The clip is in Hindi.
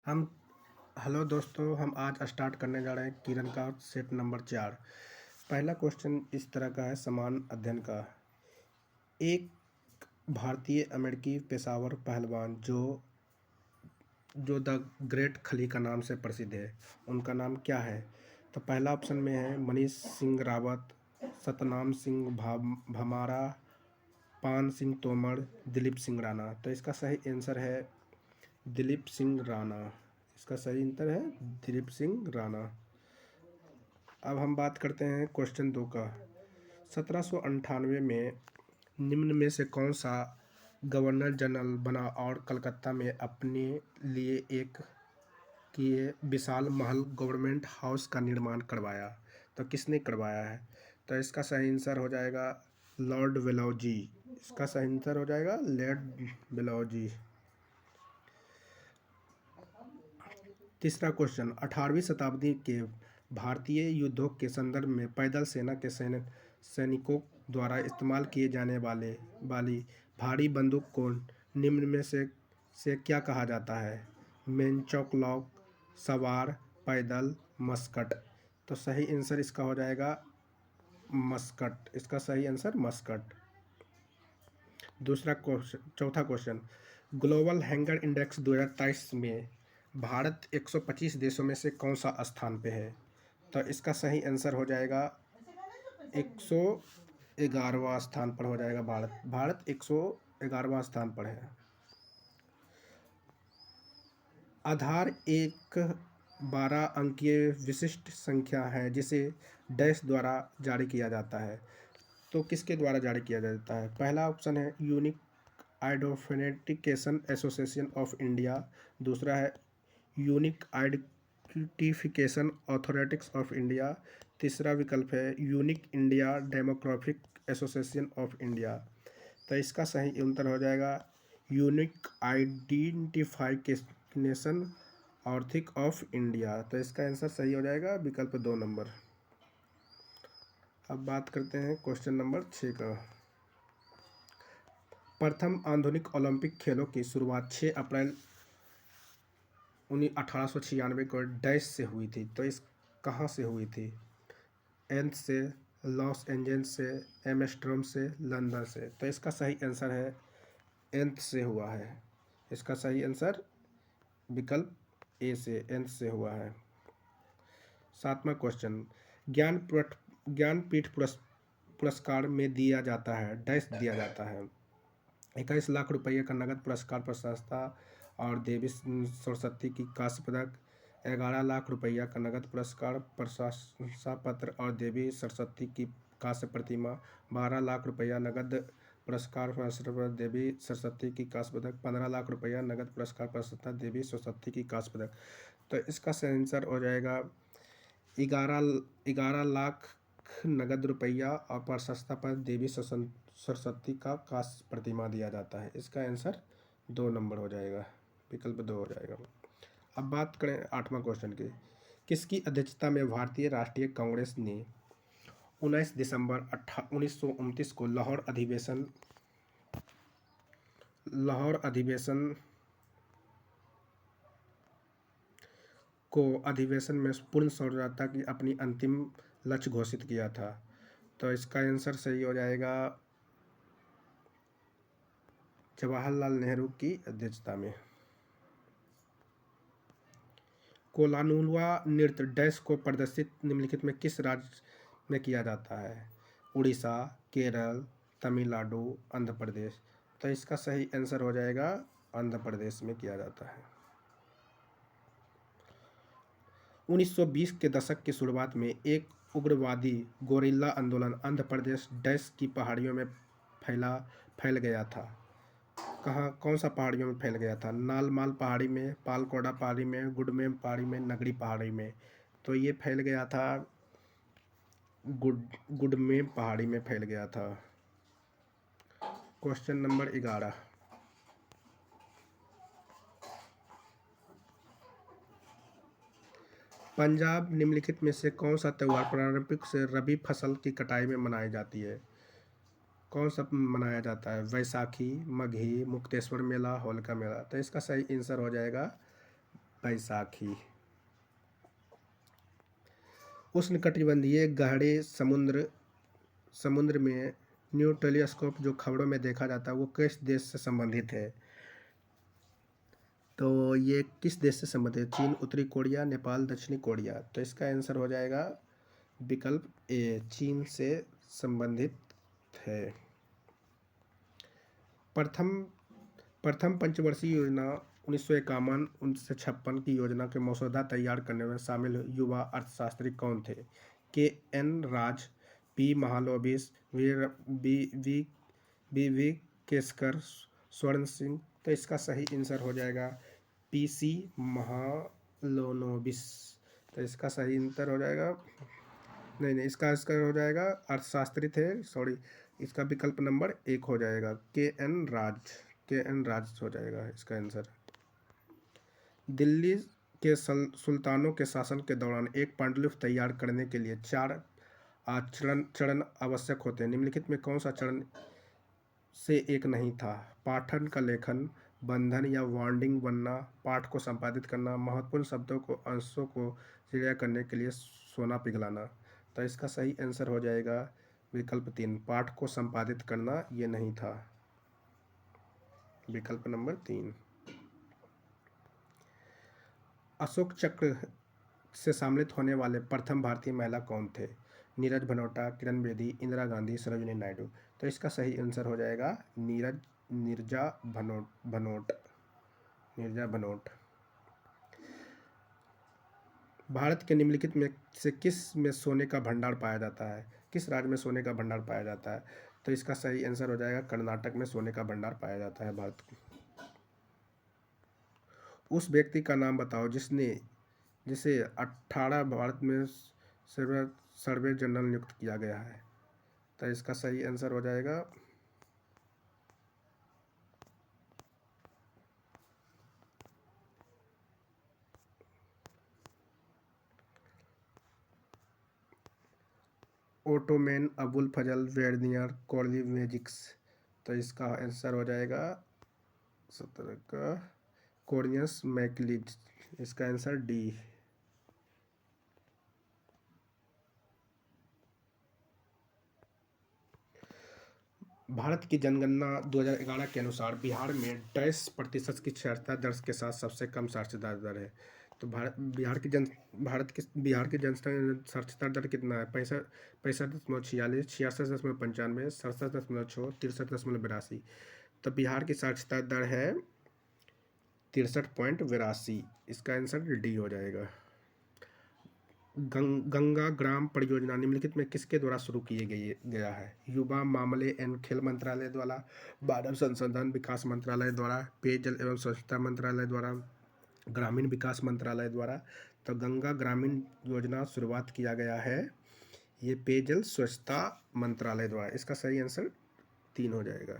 हम हेलो दोस्तों, हम आज स्टार्ट करने जा रहे हैं किरण का सेट नंबर 4। पहला क्वेश्चन इस तरह का है, समान अध्ययन का। एक भारतीय अमेरिकी पेशेवर पहलवान जो जो द ग्रेट खली का नाम से प्रसिद्ध है, उनका नाम क्या है? तो पहला ऑप्शन में है मनीष सिंह रावत, सतनाम सिंह भमारा, पान सिंह तोमर, दिलीप सिंह राणा। तो इसका सही आंसर है दिलीप सिंह राणा। इसका सही आंसर है दिलीप सिंह राणा। अब हम बात करते हैं क्वेश्चन 2 का। 1798 में निम्न में से कौन सा गवर्नर जनरल बना और कलकत्ता में अपने लिए एक किए विशाल महल गवर्नमेंट हाउस का निर्माण करवाया? तो किसने करवाया है? तो इसका सही आंसर हो जाएगा लॉर्ड वेलोजी। इसका सही आंसर हो जाएगा लॉर्ड वेलोजी। तीसरा क्वेश्चन, 18वीं शताब्दी के भारतीय युद्धों के संदर्भ में पैदल सेना के सैनिकों द्वारा इस्तेमाल किए जाने वाली भारी बंदूक को निम्न में से क्या कहा जाता है? मेनचौकलॉक, सवार, पैदल, मस्कट। तो सही आंसर इसका हो जाएगा मस्कट। इसका सही आंसर मस्कट। चौथा क्वेश्चन, ग्लोबल हैंगर इंडेक्स 2023 में भारत 125 देशों में से कौन सा स्थान पे है? तो इसका सही आंसर हो जाएगा 111वां स्थान पर हो जाएगा। भारत 111वां स्थान पर है। आधार एक 12 अंकीय विशिष्ट संख्या है जिसे डैश द्वारा जारी किया जाता है। तो किसके द्वारा जारी किया जाता है? पहला ऑप्शन है unique identification association of India. दूसरा है unique identification authorities of India. तीसरा विकल्प है unique India demographic association of India. तो इसका सही उत्तर हो जाएगा यूनिक आइडेंटिफिकेशन ऑर्थिक ऑफ इंडिया। तो इसका आंसर सही हो जाएगा विकल्प 2 नंबर। अब बात करते हैं क्वेश्चन नंबर 6 का। प्रथम आधुनिक ओलंपिक खेलों की शुरुआत 6 अप्रैल 1896 को डैश से हुई थी। तो इस कहाँ से हुई थी? एंथ से, लॉस एंजल्स से, एम्स्टर्डम से, लंदन से। तो इसका सही आंसर है एंथ से हुआ है। इसका सही आंसर विकल्प ए से, एंथ से हुआ है। 7वां क्वेश्चन, ज्ञानपीठ पुरस्कार में दिया जाता है डैश दिया जाता है। 21 लाख रुपये का नगद पुरस्कार प्रशंसा और देवी सरस्वती की कांस्य पदक, 11 लाख रुपया का नगद पुरस्कार प्रशंसा पत्र और देवी सरस्वती की कांस्य प्रतिमा, 12 लाख रुपया नगद पुरस्कार प्रशंसा देवी सरस्वती की कांस्य पदक, 15 लाख रुपया नगद पुरस्कार प्रशंसा देवी सरस्वती की कांस्य पदक। तो इसका सही आंसर हो जाएगा 11 लाख नगद रुपया और प्रशंसा पर देवी सरस्वती का कांस्य प्रतिमा दिया जाता है। इसका आंसर 2 नंबर हो जाएगा, विकल्प 2 हो जाएगा। अब बात करें 8वां क्वेश्चन की। किसकी अध्यक्षता में भारतीय राष्ट्रीय कांग्रेस ने 19 दिसंबर 1929 को लाहौर अधिवेशन में पूर्ण स्वतंत्रता की अपनी अंतिम लक्ष्य घोषित किया था? तो इसका आंसर सही हो जाएगा जवाहरलाल नेहरू की अध्यक्षता में। कोलानुलवा नृत्य डैश को प्रदर्शित निम्नलिखित में किस राज्य में किया जाता है? उड़ीसा, केरल, तमिलनाडु, आंध्र प्रदेश। तो इसका सही आंसर हो जाएगा आंध्र प्रदेश में किया जाता है। 1920 के दशक की शुरुआत में एक उग्रवादी गोरिल्ला आंदोलन आंध्र प्रदेश डैश की पहाड़ियों में फैल गया था। कौन सा पहाड़ियों में फैल गया था? नालमाल पहाड़ी में, पालकोड़ा पहाड़ी में, गुडमेम पहाड़ी में, नगड़ी पहाड़ी में। तो ये फैल गया था गुडमेम पहाड़ी में फैल गया था। क्वेश्चन नंबर 11, पंजाब निम्नलिखित में से कौन सा त्यौहार पारंपरिक से रबी फसल की कटाई में मनाई जाती है? कौन सा मनाया जाता है? वैसाखी, मघी, मुक्तेश्वर मेला, होलिका मेला। तो इसका सही आंसर हो जाएगा बैसाखी। उष्णकटिबंधीय गहरे समुद्र में न्यू टेलीस्कोप जो खबरों में देखा जाता है वो किस देश से संबंधित है? तो ये किस देश से संबंधित है? चीन, उत्तरी कोरिया, नेपाल, दक्षिणी कोरिया। तो इसका आंसर हो जाएगा विकल्प ए, चीन से संबंधित है। प्रथम प्रथम पंचवर्षीय योजना 1951-1956 की योजना के मसौदा तैयार करने में शामिल युवा अर्थशास्त्री कौन थे? K N Raj, P Mahalanobis, V Keskar, Swaran Singh. तो इसका सही आंसर हो जाएगा पी सी महालनोबिस। तो इसका सही आंसर हो जाएगा, नहीं, इसका आंसर हो जाएगा अर्थशास्त्री थे, सॉरी, इसका विकल्प नंबर 1 हो जाएगा के एन राज हो जाएगा इसका आंसर। दिल्ली के सुल्तानों के शासन के दौरान एक पांडुलिपि तैयार करने के लिए 4 चरण आवश्यक होते हैं। निम्नलिखित में कौन सा चरण से एक नहीं था? पाठन का लेखन, बंधन या वार्डिंग बनना, पाठ को संपादित करना, महत्वपूर्ण शब्दों को अंशों को चिड़िया करने के लिए सोना पिघलाना। तो इसका सही आंसर हो जाएगा विकल्प 3, पाठ को संपादित करना ये नहीं था, विकल्प नंबर 3। अशोक चक्र से सम्मानित होने वाले प्रथम भारतीय महिला कौन थे? नीरज भनोटा, किरण बेदी, इंदिरा गांधी, सरोजिनी नायडू। तो इसका सही आंसर हो जाएगा नीरजा भनोट। भारत के निम्नलिखित में से किस में सोने का भंडार पाया जाता है? किस राज्य में सोने का भंडार पाया जाता है? तो इसका सही आंसर हो जाएगा कर्नाटक में सोने का भंडार पाया जाता है भारत में। उस व्यक्ति का नाम बताओ जिसे 18 भारत में सर्वे जनरल नियुक्त किया गया है। तो इसका सही आंसर हो जाएगा ओटोमेन अबुल फजल वेर्नियर कॉर्निवेजिक्स। तो इसका आंसर हो जाएगा 17 का कॉर्नियस मैकलिज। इसका आंसर डी। भारत की जनगणना 2011 के अनुसार बिहार में 10% की साक्षरता दर के साथ सबसे कम साक्षरता दर है। तो बिहार की साक्षरता दर कितना है? 65.46, 66.95, 67.6, 63.82। तो बिहार की साक्षरता दर है 63.82। इसका आंसर डी हो जाएगा। गंगा ग्राम परियोजना निम्नलिखित में किसके द्वारा शुरू किए गया है? युवा मामले एवं खेल मंत्रालय द्वारा, मानव संसाधन विकास मंत्रालय द्वारा, पेयजल एवं स्वच्छता मंत्रालय द्वारा, ग्रामीण विकास मंत्रालय द्वारा। तो गंगा ग्रामीण योजना शुरुआत किया गया है ये पेयजल स्वच्छता मंत्रालय द्वारा। इसका सही आंसर 3 हो जाएगा।